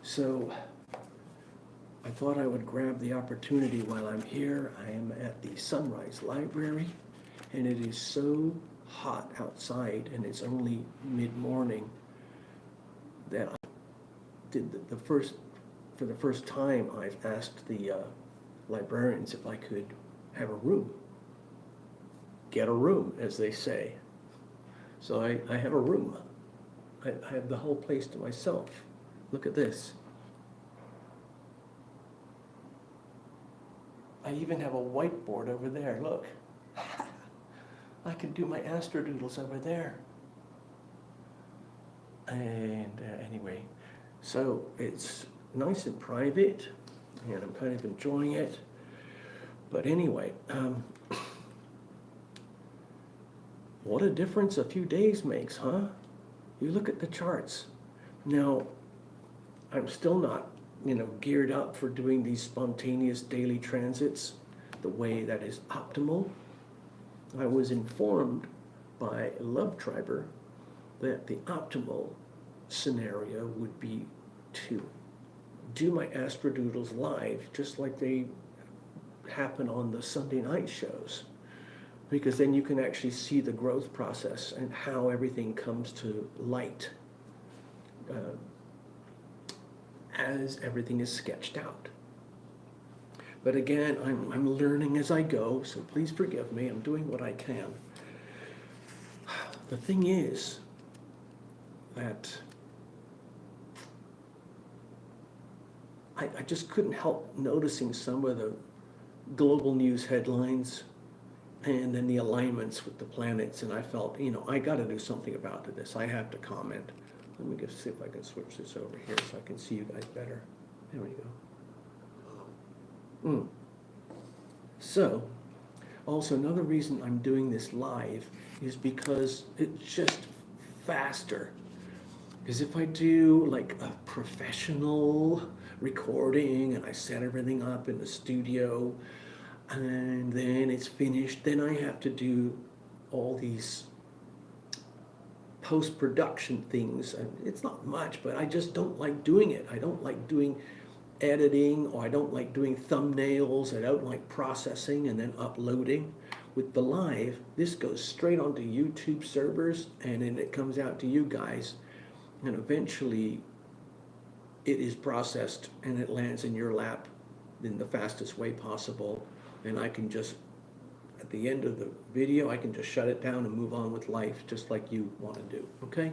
So I thought I would grab the opportunity while I'm here. I am at the Sunrise Library, and it is so hot outside, and it's only mid-morning, that I did for the first time, I've asked the librarians if I could have a room. Get a room, as they say. So I have a room. I have the whole place to myself. Look at this. I even have a whiteboard over there, look. I can do my astrodoodles over there. And anyway, so it's nice and private, and I'm kind of enjoying it. But anyway, what a difference a few days makes, huh? You look at the charts. Now, I'm still not, geared up for doing these spontaneous daily transits the way that is optimal. I was informed by Love Triber that the optimal scenario would be to do my astrodoodles live, just like they happen on the Sunday night shows, because then you can actually see the growth process and how everything comes to light as everything is sketched out. But again, I'm learning as I go, so please forgive me. I'm doing what I can. The thing is that I just couldn't help noticing some of the global news headlines and then the alignments with the planets, and I felt, I got to do something about this. I have to comment. Let me just see if I can switch this over here so I can see you guys better. There we go. So, also another reason I'm doing this live is because it's just faster. Because if I do like a professional recording and I set everything up in the studio and then it's finished, then I have to do all these post-production things. And it's not much, but I just don't like doing it. I don't like doing editing, or I don't like doing thumbnails. I don't like processing and then uploading. With the live, this goes straight onto YouTube servers, and then it comes out to you guys, and eventually it is processed and it lands in your lap in the fastest way possible, and I can just, at the end of the video, I can just shut it down and move on with life, just like you want to do, okay?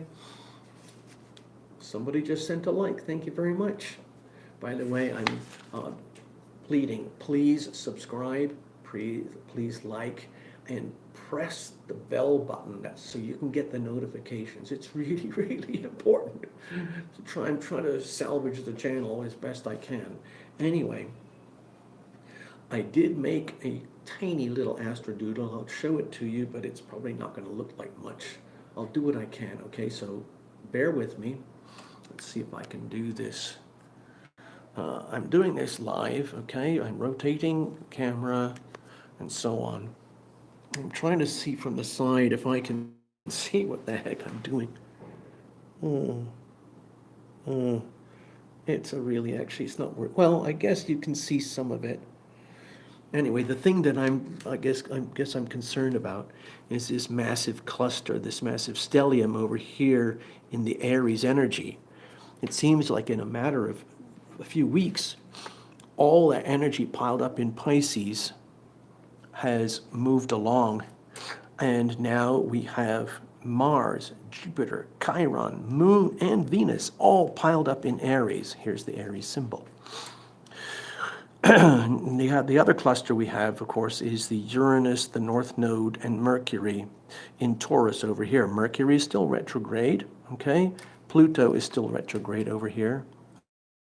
Somebody just sent a like, thank you very much. By the way, I'm pleading, please subscribe, please like, and press the bell button so you can get the notifications. It's really, really important. I'm trying to salvage the channel as best I can. Anyway, I did make a tiny little astrodoodle. I'll show it to you, but it's probably not going to look like much. I'll do what I can, okay? So bear with me. Let's see if I can do this. I'm doing this live, okay? I'm rotating the camera and so on. I'm trying to see from the side if I can see what the heck I'm doing. It's it's not work. Well, I guess you can see some of it. Anyway, the thing that I guess I'm concerned about is this massive cluster, this massive stellium over here in the Aries energy. It seems like in a matter of a few weeks, all that energy piled up in Pisces has moved along, and now we have Mars, Jupiter, Chiron, Moon, and Venus all piled up in Aries. Here's the Aries symbol. The other cluster we have, of course, is the Uranus, the North Node, and Mercury in Taurus over here. Mercury is still retrograde, okay? Pluto is still retrograde over here.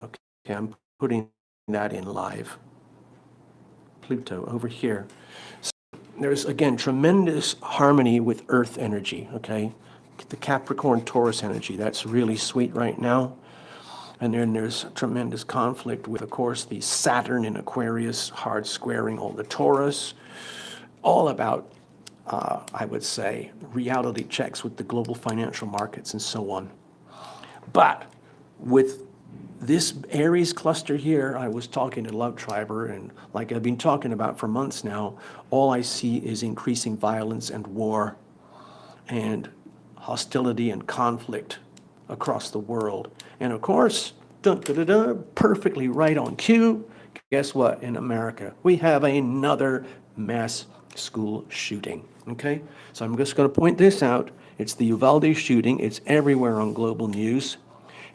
Okay, I'm putting that in live. Pluto over here. So there's, again, tremendous harmony with Earth energy, okay? The Capricorn Taurus energy, that's really sweet right now. And then there's tremendous conflict with, of course, the Saturn in Aquarius, hard squaring all the Taurus. All about, I would say, reality checks with the global financial markets and so on. But with This Aries cluster here, I was talking to Love Triber, and like I've been talking about for months now, all I see is increasing violence and war and hostility and conflict across the world. And of course, dun, dun, dun, dun, perfectly right on cue, guess what? In America, we have another mass school shooting, okay? So I'm just going to point this out. It's the Uvalde shooting. It's everywhere on global news.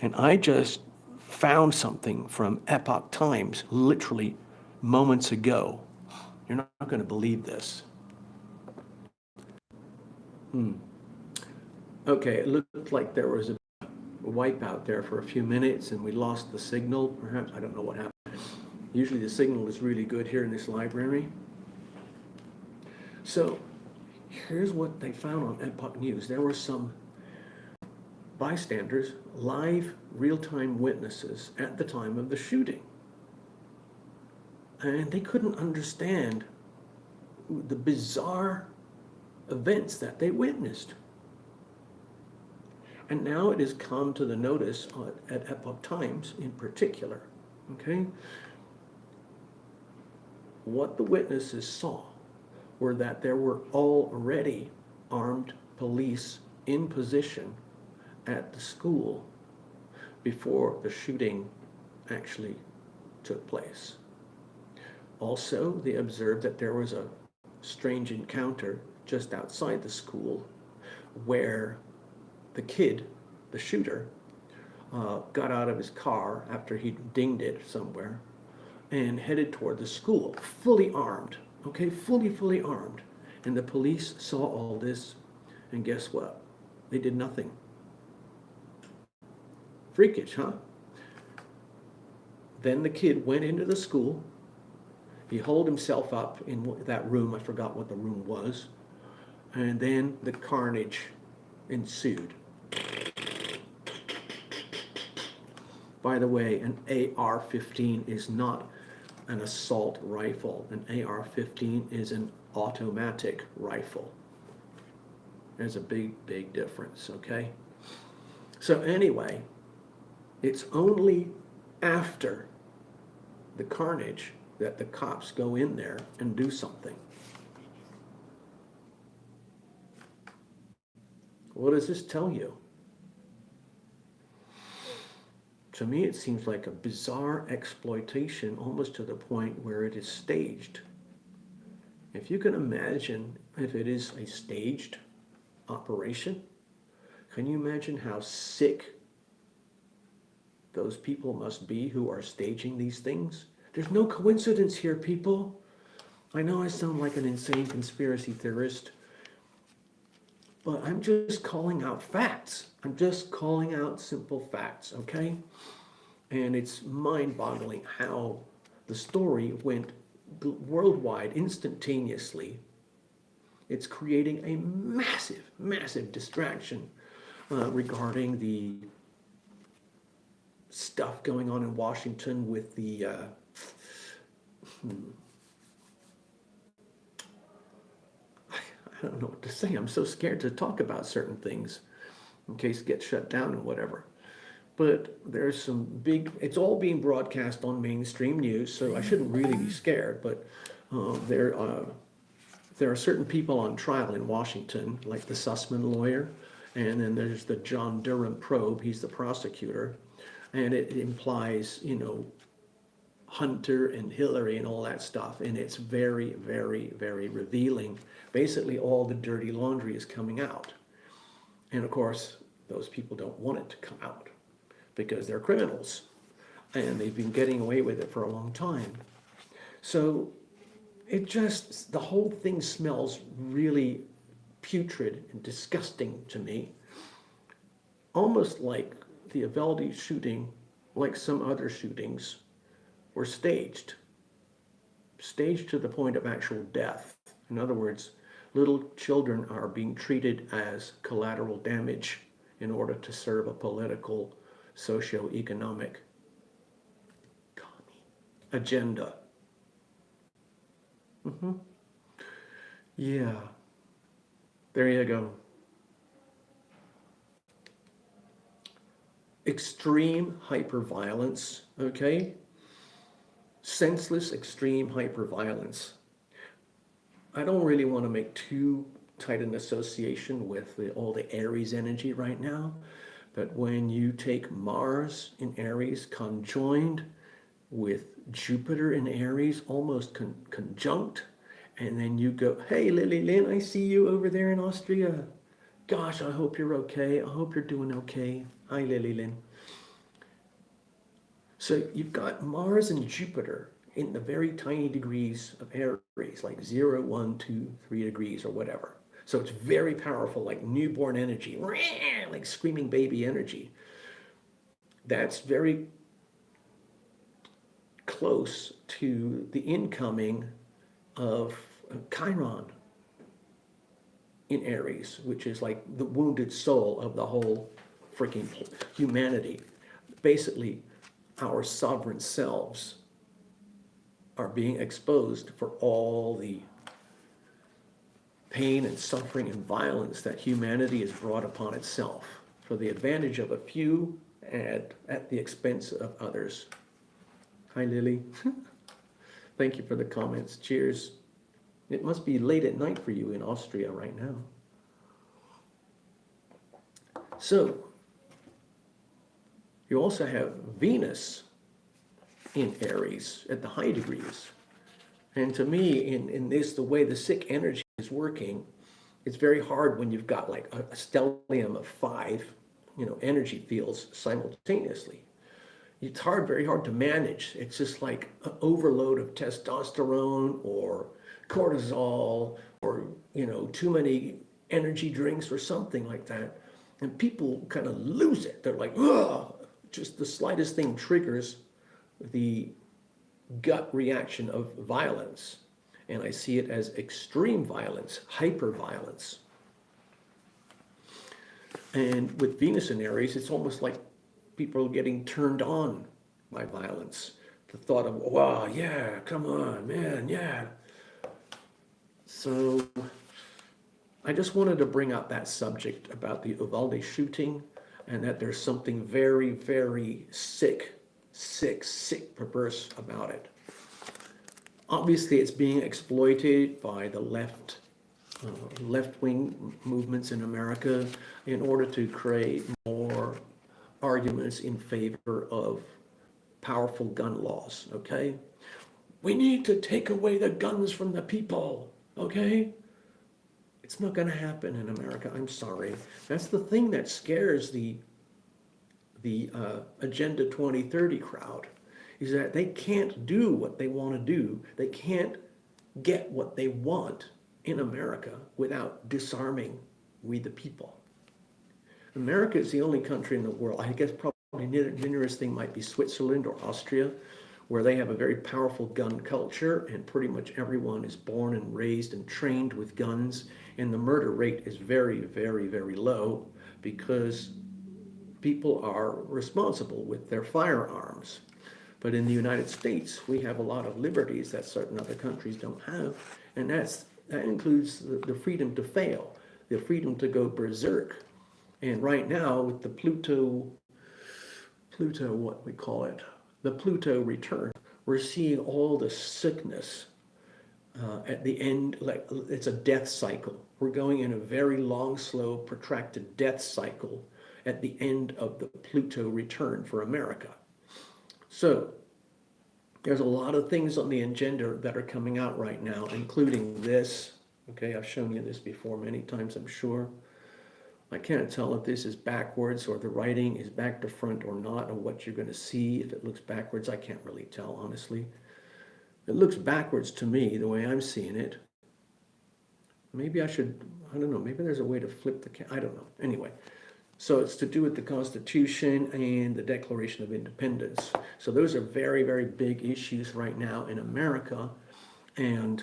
And I just found something from Epoch Times literally moments ago. You're not going to believe this. Okay, it looked like there was a wipeout there for a few minutes and we lost the signal. Perhaps, I don't know what happened. Usually the signal is really good here in this library. So here's what they found on Epoch News. There were some bystanders, live real-time witnesses at the time of the shooting. And they couldn't understand the bizarre events that they witnessed. And now it has come to the notice at Epoch Times in particular, okay? What the witnesses saw were that there were already armed police in position at the school before the shooting actually took place. Also, they observed that there was a strange encounter just outside the school where the kid, the shooter, got out of his car after he dinged it somewhere and headed toward the school, fully armed, okay, fully armed. And the police saw all this, and guess what? They did nothing. Freakish, huh? Then the kid went into the school. He holed himself up in that room. I forgot what the room was. And then the carnage ensued. By the way, an AR-15 is not an assault rifle. An AR-15 is an automatic rifle. There's a big difference, okay? So anyway, it's only after the carnage that the cops go in there and do something. What does this tell you? To me, it seems like a bizarre exploitation, almost to the point where it is staged. If you can imagine if it is a staged operation, can you imagine how sick those people must be who are staging these things? There's no coincidence here, people. I know I sound like an insane conspiracy theorist, but I'm just calling out facts. I'm just calling out simple facts, okay? And it's mind-boggling how the story went worldwide instantaneously. It's creating a massive distraction regarding the stuff going on in Washington with the I don't know what to say. I'm so scared to talk about certain things in case it gets shut down and whatever. But there's some big, it's all being broadcast on mainstream news, so I shouldn't really be scared. But there are certain people on trial in Washington, like the Sussman lawyer, and then there's the John Durham probe. He's the prosecutor, and it implies, Hunter and Hillary and all that stuff, and it's very revealing. Basically, all the dirty laundry is coming out. And of course, those people don't want it to come out because they're criminals and they've been getting away with it for a long time. So the whole thing smells really putrid and disgusting to me. Almost like the Uvalde shooting, like some other shootings, were staged to the point of actual death. In other words, little children are being treated as collateral damage in order to serve a political, socio-economic agenda. Yeah, there you go. extreme hyperviolence, okay? Senseless, extreme hyperviolence. I don't really want to make too tight an association with all the Aries energy right now, but when you take Mars in Aries conjoined with Jupiter in Aries, almost conjunct, and then you go, hey, Lily Lynn, I see you over there in Austria. Gosh, I hope you're okay. I hope you're doing okay. Hi, Lily Lynn. So you've got Mars and Jupiter in the very tiny degrees of Aries, like 0, 1, 2, 3 degrees or whatever. So it's very powerful, like newborn energy, like screaming baby energy. That's very close to the incoming of Chiron in Aries, which is like the wounded soul of the whole freaking humanity. Basically, our sovereign selves are being exposed for all the pain and suffering and violence that humanity has brought upon itself for the advantage of a few and at the expense of others. Hi, Lily. Thank you for the comments. Cheers. It must be late at night for you in Austria right now. So, you also have Venus in Aries at the high degrees. And to me, in this, the way the sick energy is working, it's very hard when you've got like a stellium of 5, energy fields simultaneously. It's very hard to manage. It's just like an overload of testosterone or cortisol or, too many energy drinks or something like that. And people kind of lose it. They're like, ugh, just the slightest thing triggers the gut reaction of violence. And I see it as extreme violence, hyper violence. And with Venus in Aries, it's almost like people are getting turned on by violence. The thought of, wow, yeah, come on, man, yeah. So I just wanted to bring up that subject about the Uvalde shooting and that there's something very, very sick, perverse about it. Obviously, it's being exploited by the left-wing movements in America in order to create more arguments in favor of powerful gun laws, okay? We need to take away the guns from the people, okay? It's not going to happen in America. I'm sorry. That's the thing that scares the Agenda 2030 crowd, is that they can't do what they want to do. They can't get what they want in America without disarming we the people. America is the only country in the world, I guess probably the nearest thing might be Switzerland or Austria, where they have a very powerful gun culture and pretty much everyone is born and raised and trained with guns, and the murder rate is very, very, very low because people are responsible with their firearms. But in the United States, we have a lot of liberties that certain other countries don't have, and that includes the freedom to fail, the freedom to go berserk. And right now, with the Pluto, what we call it, the Pluto return, we're seeing all the sickness at the end, like it's a death cycle. We're going in a very long, slow, protracted death cycle at the end of the Pluto return for America. So there's a lot of things on the agenda that are coming out right now, including this. Okay, I've shown you this before many times, I'm sure. I can't tell if this is backwards or the writing is back to front or not, or what you're going to see. If it looks backwards, I can't really tell, honestly. It looks backwards to me, the way I'm seeing it. Maybe I should, I don't know, maybe there's a way to flip the, I don't know. Anyway, so it's to do with the Constitution and the Declaration of Independence. So those are very, very big issues right now in America. And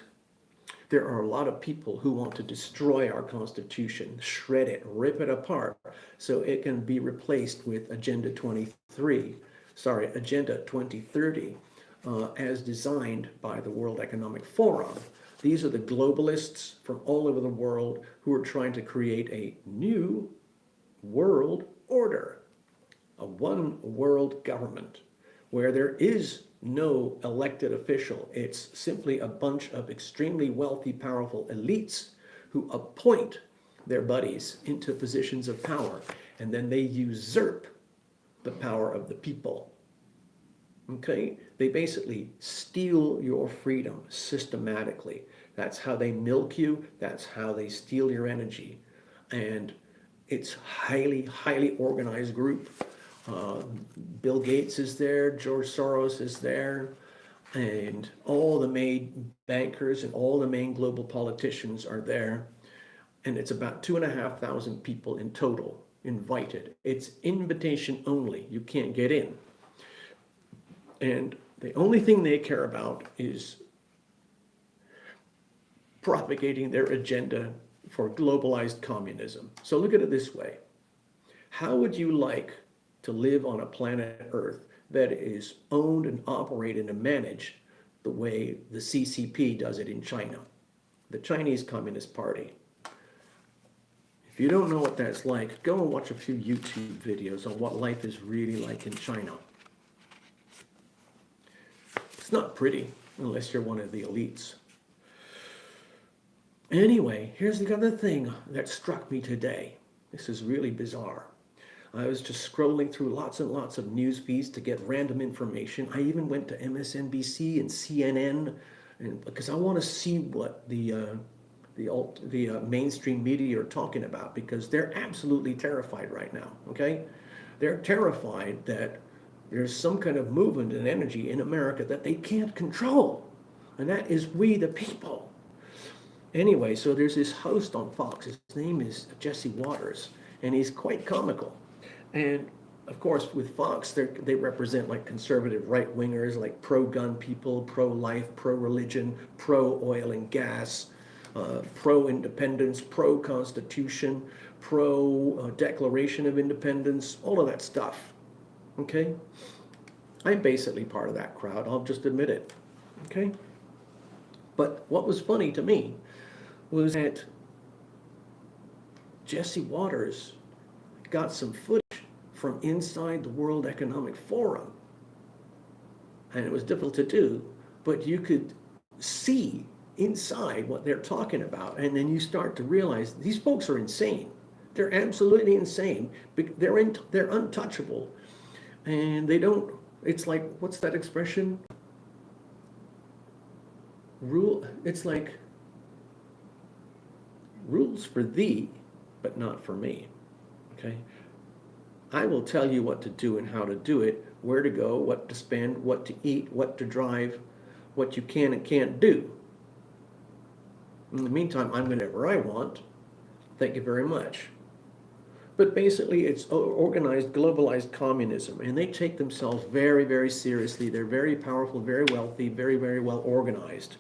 there are a lot of people who want to destroy our Constitution, shred it, rip it apart, so it can be replaced with Agenda 2030, as designed by the World Economic Forum. These are the globalists from all over the world who are trying to create a new world order. a one world government where there is no elected official. It's simply a bunch of extremely wealthy, powerful elites who appoint their buddies into positions of power, and then they usurp the power of the people. Okay? They basically steal your freedom systematically. That's how they milk you. That's how they steal your energy. And it's highly, highly organized group. Bill Gates is there, George Soros is there, and all the main bankers and all the main global politicians are there. And it's about 2,500 people in total invited. It's invitation only. You can't get in. And the only thing they care about is propagating their agenda for globalized communism. So look at it this way. How would you like to live on a planet Earth that is owned and operated and managed the way the CCP does it in China, the Chinese Communist Party? If you don't know what that's like, go and watch a few YouTube videos on what life is really like in China. It's not pretty unless you're one of the elites. Anyway, here's the other thing that struck me today. This is really bizarre. I was just scrolling through lots and lots of news feeds to get random information. I even went to MSNBC and CNN, and because I want to see what the mainstream media are talking about, because they're absolutely terrified right now. Okay, they're terrified that there's some kind of movement and energy in America that they can't control, and that is we the people. Anyway, so there's this host on Fox. His name is Jesse Waters, and he's quite comical. And of course, with Fox, they represent like conservative right-wingers, like pro-gun people, pro-life, pro-religion, pro-oil and gas, pro-independence, pro-constitution, pro-declaration of independence, all of that stuff. Okay? I'm basically part of that crowd. I'll just admit it. Okay? But what was funny to me was that Jesse Waters got some footage from inside the World Economic Forum. And it was difficult to do, but you could see inside what they're talking about. And then you start to realize these folks are insane. They're absolutely insane. They're untouchable. And they don't, it's like, what's that expression? It's like rules for thee, but not for me. Okay? I will tell you what to do and how to do it, where to go, what to spend, what to eat, what to drive, what you can and can't do. In the meantime, I'm going to do whatever I want. Thank you very much. But basically, it's organized, globalized communism, and they take themselves very, very seriously. They're very powerful, very wealthy, very, very well organized.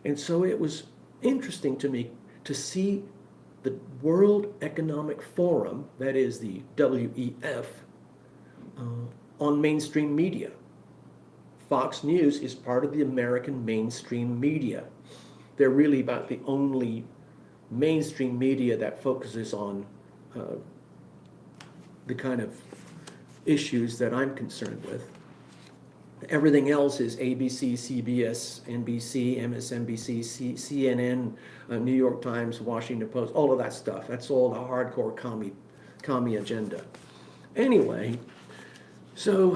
And so it was interesting to me to see the World Economic Forum, that is the WEF, on mainstream media. Fox News is part of the American mainstream media. They're really about the only mainstream media that focuses on the kind of issues that I'm concerned with. Everything else is ABC, CBS, NBC, MSNBC, CNN, New York Times, Washington Post, all of that stuff. That's all the hardcore commie agenda. Anyway, so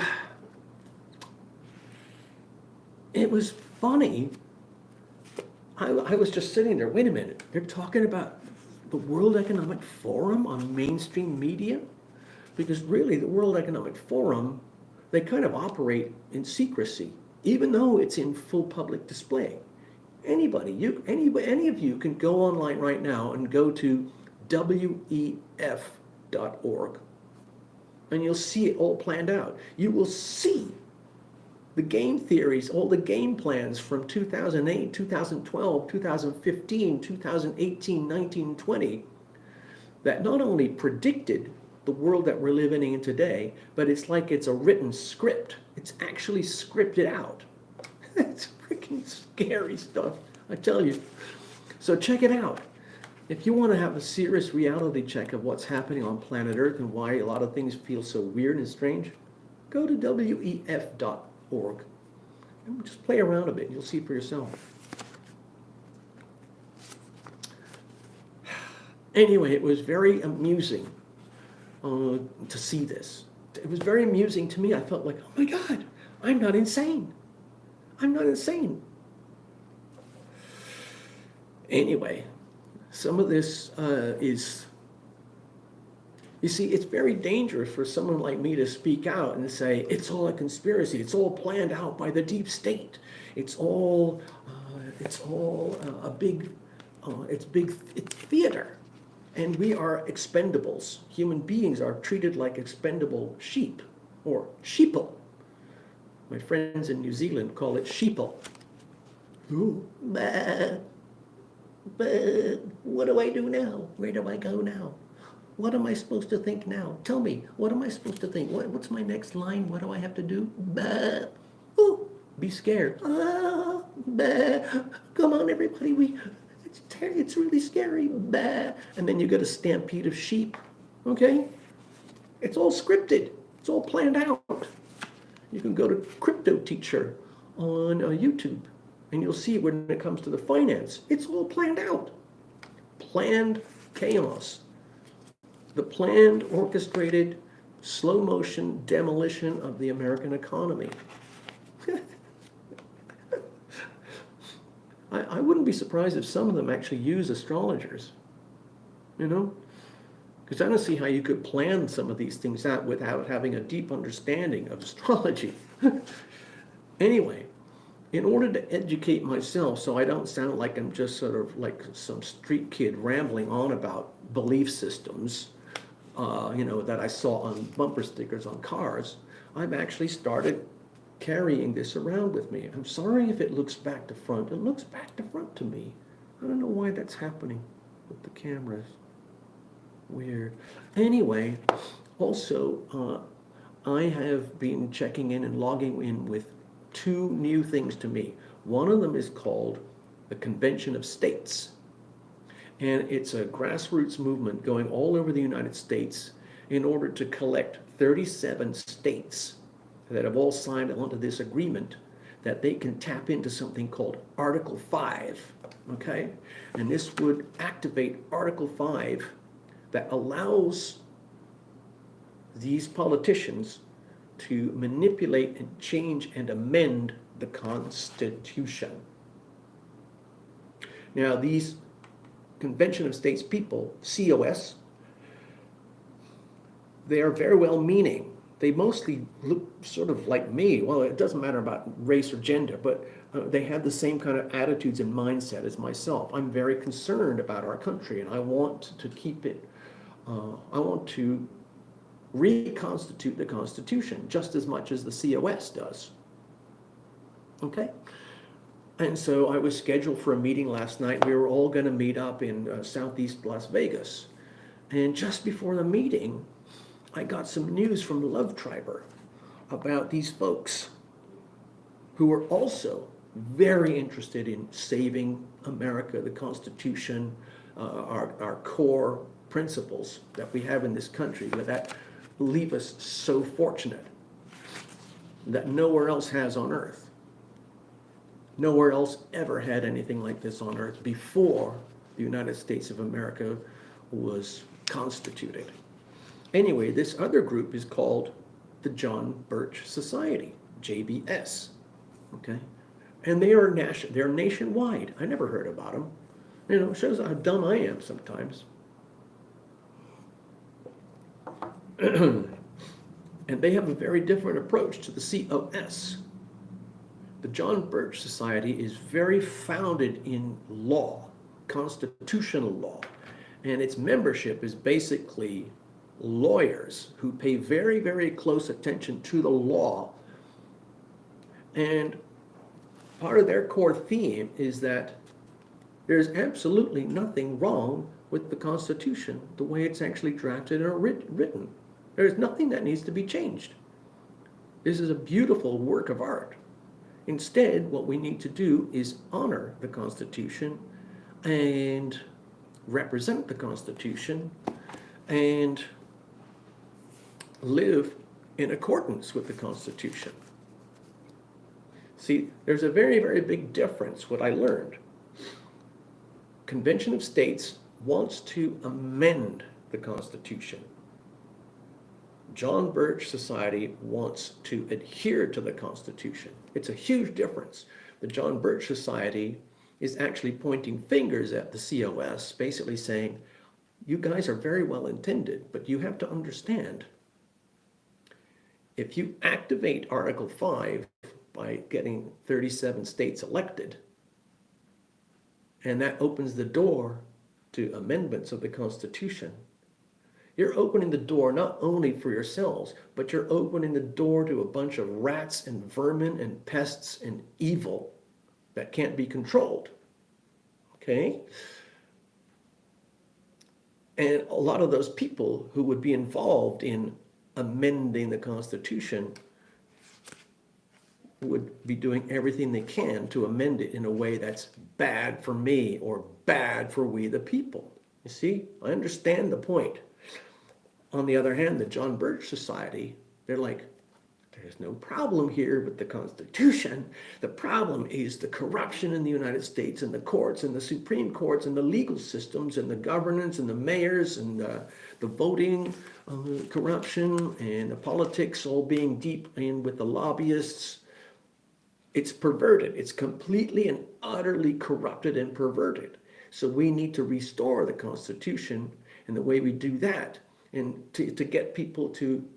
it was funny. I was just sitting there, wait a minute, they're talking about the World Economic Forum on mainstream media? Because really, the World Economic Forum, they kind of operate in secrecy, even though it's in full public display. Any of you can go online right now and go to WEF.org, and you'll see it all planned out. You will see the game theories, all the game plans from 2008, 2012, 2015, 2018, 19, 20, that not only predicted the world that we're living in today, but it's like it's a written script. It's actually scripted out. It's freaking scary stuff, I tell you. So check it out. If you want to have a serious reality check of what's happening on planet Earth and why a lot of things feel so weird and strange, go to wef.org and just play around a bit and you'll see for yourself. Anyway, it was very amusing to see this. It was very amusing to me. I felt like, oh my God, I'm not insane. I'm not insane. Anyway, some of this is, you see, it's very dangerous for someone like me to speak out and say, it's all a conspiracy. It's all planned out by the deep state. It's all a big, it's theater. And we are expendables. Human beings are treated like expendable sheep, or sheeple. My friends in New Zealand call it sheeple. Ooh, bah. But what do I do now? Where do I go now? What am I supposed to think now? Tell me, what am I supposed to think? What's my next line? What do I have to do? Bah. Ooh, be scared. Ah, bah. Come on, everybody, it's really scary. Bah. And then you get a stampede of sheep. Okay? It's all scripted. It's all planned out. You can go to Crypto Teacher on YouTube, and you'll see when it comes to the finance, it's all planned out. Planned chaos. The planned, orchestrated, slow motion demolition of the American economy. I wouldn't be surprised if some of them actually use astrologers, you know? Because I don't see how you could plan some of these things out without having a deep understanding of astrology. Anyway, in order to educate myself so I don't sound like I'm just sort of like some street kid rambling on about belief systems, that I saw on bumper stickers on cars, I've actually started carrying this around with me. I'm sorry if it looks back to front. It looks back to front to me. I don't know why that's happening with the cameras. Weird. Anyway, also, I have been checking in and logging in with two new things to me. One of them is called the Convention of States. And it's a grassroots movement going all over the United States in order to collect 37 states that have all signed onto this agreement that they can tap into something called Article 5, okay? And this would activate Article 5 that allows these politicians to manipulate and change and amend the Constitution. Now, these Convention of States people, COS, they are very well-meaning. They mostly look sort of like me. Well, it doesn't matter about race or gender, but they have the same kind of attitudes and mindset as myself. I'm very concerned about our country, and I want to keep it, I want to reconstitute the Constitution just as much as the COS does. Okay? And so I was scheduled for a meeting last night. We were all going to meet up in Southeast Las Vegas. And just before the meeting, I got some news from Love Triber about these folks who are also very interested in saving America, the Constitution, our core principles that we have in this country that leave us so fortunate that nowhere else has on earth. Nowhere else ever had anything like this on earth before the United States of America was constituted. Anyway, this other group is called the John Birch Society, JBS, okay? And they're nationwide. I never heard about them. You know, it shows how dumb I am sometimes. And they have a very different approach to the COS. The John Birch Society is very founded in law, constitutional law, and its membership is basically lawyers who pay very, very close attention to the law. And part of their core theme is that there's absolutely nothing wrong with the Constitution, the way it's actually drafted or written. There's nothing that needs to be changed. This is a beautiful work of art. Instead, what we need to do is honor the Constitution and represent the Constitution and live in accordance with the Constitution. See, there's a very, very big difference, what I learned. Convention of States wants to amend the Constitution. John Birch Society wants to adhere to the Constitution. It's a huge difference. The John Birch Society is actually pointing fingers at the COS, basically saying, you guys are very well intended, but you have to understand, if you activate Article 5 by getting 37 states elected, and that opens the door to amendments of the Constitution, you're opening the door not only for yourselves, but you're opening the door to a bunch of rats and vermin and pests and evil that can't be controlled. Okay? And a lot of those people who would be involved in amending the Constitution would be doing everything they can to amend it in a way that's bad for me or bad for we the people. You see, I understand the point. On the other hand, the John Birch Society, they're like, there's no problem here with the Constitution. The problem is the corruption in the United States and the courts and the Supreme Courts and the legal systems and the governance and the mayors and the voting corruption and the politics all being deep in with the lobbyists. It's perverted. It's completely and utterly corrupted and perverted. So we need to restore the Constitution, and the way we do that and to get people to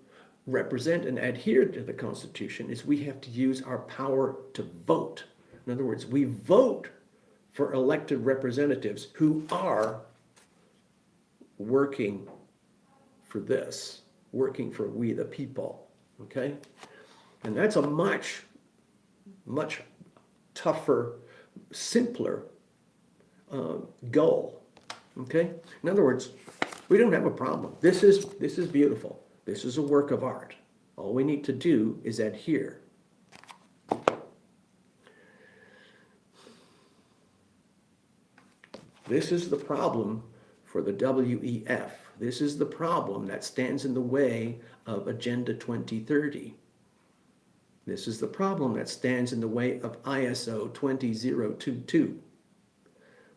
represent and adhere to the Constitution is we have to use our power to vote. In other words, we vote for elected representatives who are working for this, working for we the people, okay? And that's a much tougher, simpler goal, okay? In other words, we don't have a problem. This is beautiful. This is a work of art. All we need to do is adhere. This is the problem for the WEF. This is the problem that stands in the way of Agenda 2030. This is the problem that stands in the way of ISO 20022,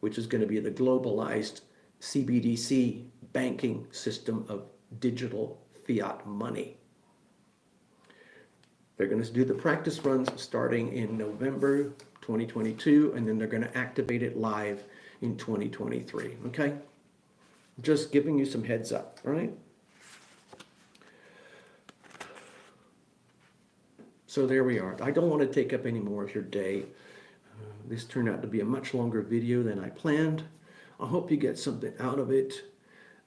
which is going to be the globalized CBDC banking system of digital fiat money. They're going to do the practice runs starting in November 2022, and then they're going to activate it live in 2023, okay? Just giving you some heads up, all right? So there we are. I don't want to take up any more of your day. This turned out to be a much longer video than I planned. I hope you get something out of it.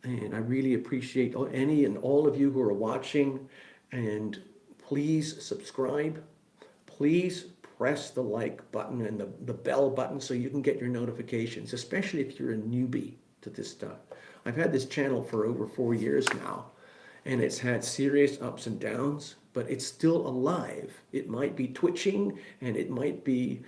And I really appreciate any and all of you who are watching. And please subscribe. Please press the like button and the bell button so you can get your notifications, especially if you're a newbie to this stuff. I've had this channel for over 4 years now, and it's had serious ups and downs, but it's still alive. It might be twitching and it might be,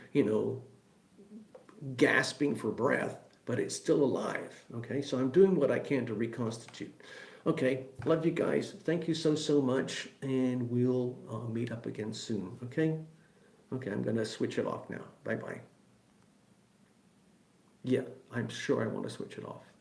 gasping for breath, but it's still alive, okay? So I'm doing what I can to reconstitute. Okay, love you guys. Thank you so much, and we'll meet up again soon, okay? Okay, I'm gonna switch it off now. Bye-bye. Yeah, I'm sure I want to switch it off.